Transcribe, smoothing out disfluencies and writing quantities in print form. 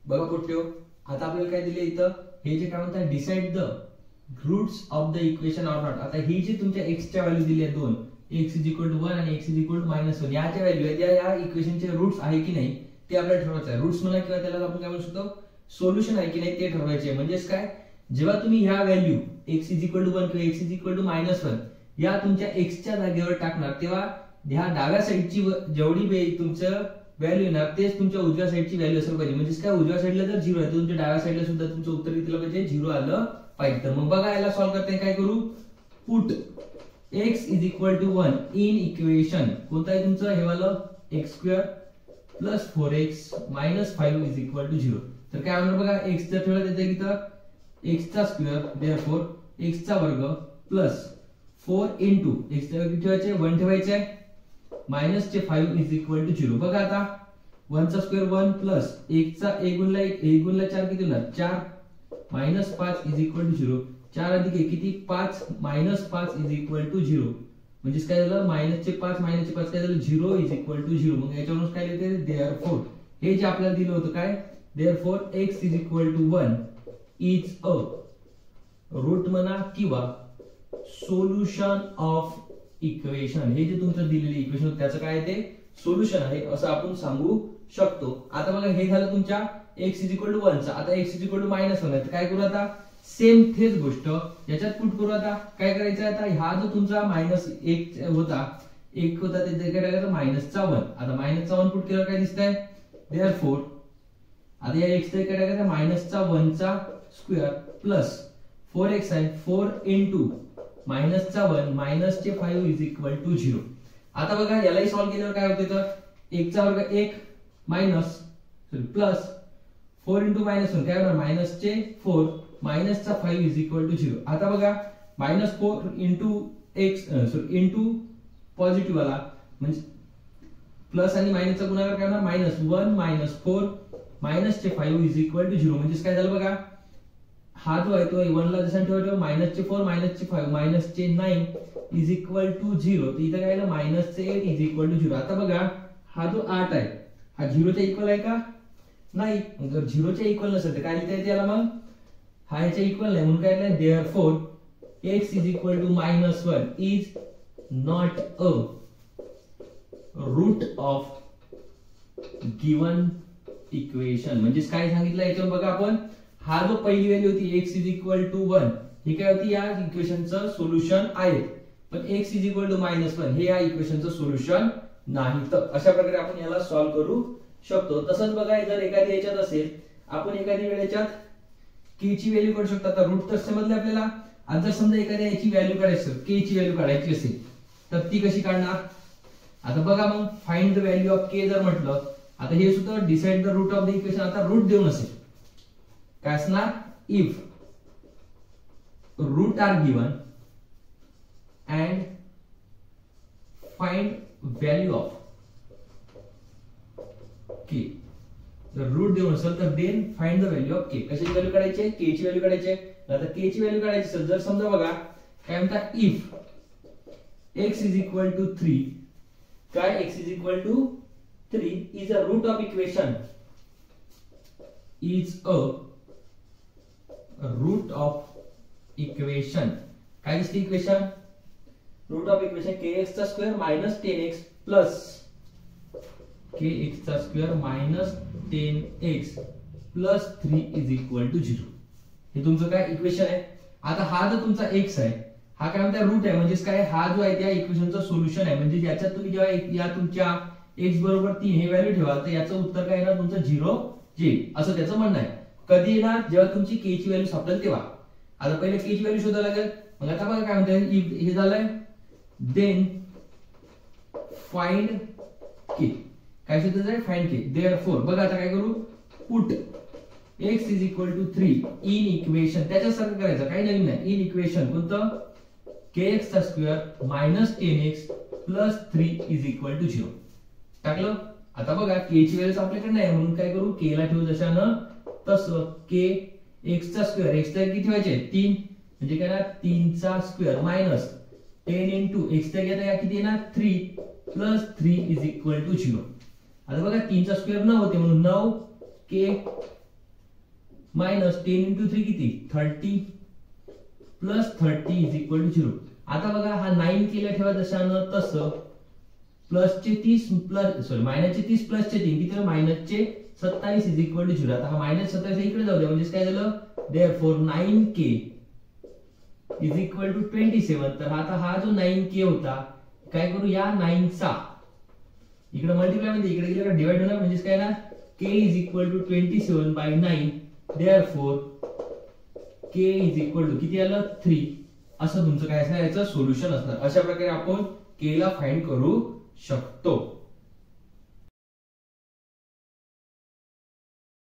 बघा पोट्यो, आता आपल्याला काय दिले इथं, हे जे काय म्हणतात decide the roots of the equation or not. आता ही जी तुमच्या x च्या व्हॅल्यू दिली आहे दोन, x = 1 आणि x = -1, याच्या व्हॅल्यू आहेत या इक्वेशनचे रूट्स आहे की नाही ते आपल्याला ठरवायचं आहे. रूट्स म्हणा किंवा त्याला आपण काय म्हणू शकतो, सोल्युशन आहे की नाही ते ठरवायचे. म्हणजेच काय, जेव्हा तुम्ही ह्या व्हॅल्यू x = 1 किंवा x = -1 या तुमच्या x च्या जागेवर टाकणार, तेव्हा ह्या डाव्या साईडची जेवढी तुमचं व्हॅल्यू येणार तेच तुमच्या उजव्या साईडची व्हॅल्यू असेल पाहिजे. म्हणजे काय, उजव्या साईडला जर 0 आहे तर तुमच्या डाव्या साईडला सुद्धा तुमचं उत्तर कितीला पाहिजे, 0 आलं पाहिजे. तर मग बघा याला सॉल्व्ह करताना काय करू, पुट x = 1 इन इक्वेशन, कोणतं आहे तुमचं हे वालं, x² + 4x - 5 = 0. तर काय होणार बघा, x जर ठेवला तिथे इथं x² therefore x² plus 4 into x च्या किती ठेवायचे, 1 ठेवायचे आहे, मायनस चे 5 = 0. बघा आता 1² 1 प्लस 1 चा 1 गुणला 1 गुणला 4 किती होणार, 4 मायनस 5 = 0. 4 अधिक 1 किती, 5 मायनस 5 = 0. म्हणजे काय झालं, मायनस चे 5 मायनस चे 5 काय झालं, 0 = 0. मग याच्यावरून काय लिहिते, देअरफॉर हे जे आपल्याला दिलं होतं काय, therefore x = 1 is a route म्हणा किंवा सोल्युशन ऑफ इक्वेशन. हे जे तुमचं दिलेले इक्वेशन त्याचं काय ते सोल्युशन आहे असं आपण सांगू शकतो. आता बघा हे झालं तुमच्या x = 1 चा. आता x = -1 आहे तर काय करू, आता सेम तेच गोष्ट याच्यात पुट करू. आता काय करायचं, आता हा जो तुमचा -1 होता, 1 होता त्याचे काय करायचं, -1. आता -1 पुट केलं काय दिसतंय, देअरफॉर आता या x चे काय करायचं, -1² प्लस 4x आहे, 4 into -1 मायनस चे 5 = 0. आता बघा यालाही सॉल्व्ह केल्यावर काय होते, तर 1² 1 मायनस प्लस 4 into -1 काय होणार, मायनस चे 4 मायनस चा 5 = 0. आता बघा -4 into x into पॉझिटिव्ह आला म्हणजे प्लस आणि मायनसचा गुणाकार काय होणार, -1 - 4 मायनस चे 5 = 0. म्हणजे काय झालं बघा, हा जो आहे तो 1 ला जसा ठेवायचा, मायनस चे 4 मायनस चे 5 मायनस चे 9 = 0. तर इथं काय आलं, मायनस चे 8 = 0. आता बघा हा जो 8 आहे हा 0 च्या इक्वल आहे का, नाही. जर 0 च्या इक्वल नसेल तर काय लिहिता येते याला, मग हा याच्या इक्वल नाही म्हणून काय लिहिलं, therefore x = -1 is not a route of given equation. म्हणजे काय सांगितलं याच्यावर बघा आपण, हा जो पहिली व्हॅल्यू होती x = 1 ही काय होती, या इक्वेशनचं सोल्युशन आहे. पण x = -1 हे या इक्वेशनचं सोल्युशन नाही. तर अशा प्रकारे आपण याला सॉल्व्ह करू शकतो. तसंच बघा जर एखादी याच्यात असेल, आपण एखादी वेळेच्यात k ची व्हॅल्यू काढू शकतो. आता रूट तर समजले आपल्याला. आज जर समजा एखाद्या याची व्हॅल्यू काढायची, k ची व्हॅल्यू काढायची असेल तर ती कशी काढणार. आता बघा मग find the value of k जर म्हटलं, आता हे सुद्धा decide the root of the equation. आता रूट देऊन असेल काय असणार, if root are given and find value of k. जर रूट देऊन असेल तर then find the value of k. कशाची व्हॅल्यू काढायची, k ची व्हॅल्यू काढायची. आता k ची व्हॅल्यू काढायची असेल, जर समजा बघा काय म्हणता, इफ x = 3 काय, x = 3 is a root of equation, is a root of equation. काय दिसते equation, root of equation kx² - 10x plus kx² - 10x plus 3 = 0. हे तुमचं काय इक्वेशन आहे. आता हा जो तुमचा x आहे हा काय म्हणता, रूट आहे. म्हणजे काय, हा जो आहे त्या इक्वेशनचा सोल्युशन आहे. म्हणजे याच्यात तुम्ही जेव्हा या तुमच्या x = 3 हे व्हॅल्यू ठेवाल तर याचं उत्तर काय येणार, तुमचं 0 येईल असं त्याचं म्हणणं आहे. कधी येणार, जेव्हा तुमची k ची व्हॅल्यू सापडेल तेव्हा. आता पहिले k ची व्हॅल्यू शोधायला लागेल. मग आता बघा काय म्हणते, हे झालंय, देन फाइंड k. काय शोधायचं आहे, फाइंड k. देअरफॉर बघा आता काय करू, पुट x = 3 इन इक्वेशन. त्याच्यासारखं करायचं, काही नवीन नाही. इन इक्वेशन कोणतं, kx² - 10x प्लस 3 = 0 टाकलं. आता बघा k ची व्हॅल्यू आपल्याकडे नाही म्हणून काय करू, k ला ठेवू जशानं तसं. k x² x चा किती ठेवायचे, 3 म्हणजे काय ना, 3² मायनस 10 into x चा घेता या किती येणार, 3 प्लस 3 = 0. आता बघा 3 चा स्क्वेअर 9 होते म्हणून 9 k मायनस 10 इंटू 3 किती 30 प्लस 30 इज इक्वल टू 0. आता बघा हा 9 केला ठेवा जशानं तसं प्लसचे 30 प्लस सॉरी मायनसचे 30 प्लसचे 3 किती मायनसचे 27 इज इक्वल टू 0. आता हा मायनस 27 इकडे जाऊ द्या म्हणजे काय झालं therefore 9k is equal to 27. तर आता हा जो 9k होता काय करू या 9 चा इकडे मल्टिप्लाय म्हणजे इकडे गेलं डिवाइड होणार म्हणजे काय ना k is equal to 27 by 9 therefore k is equal to किती आलं 3. असं तुमचं काय असणार याचं सोल्युशन असणार. अशा प्रकारे आपण k ला फाइंड करू शकतो.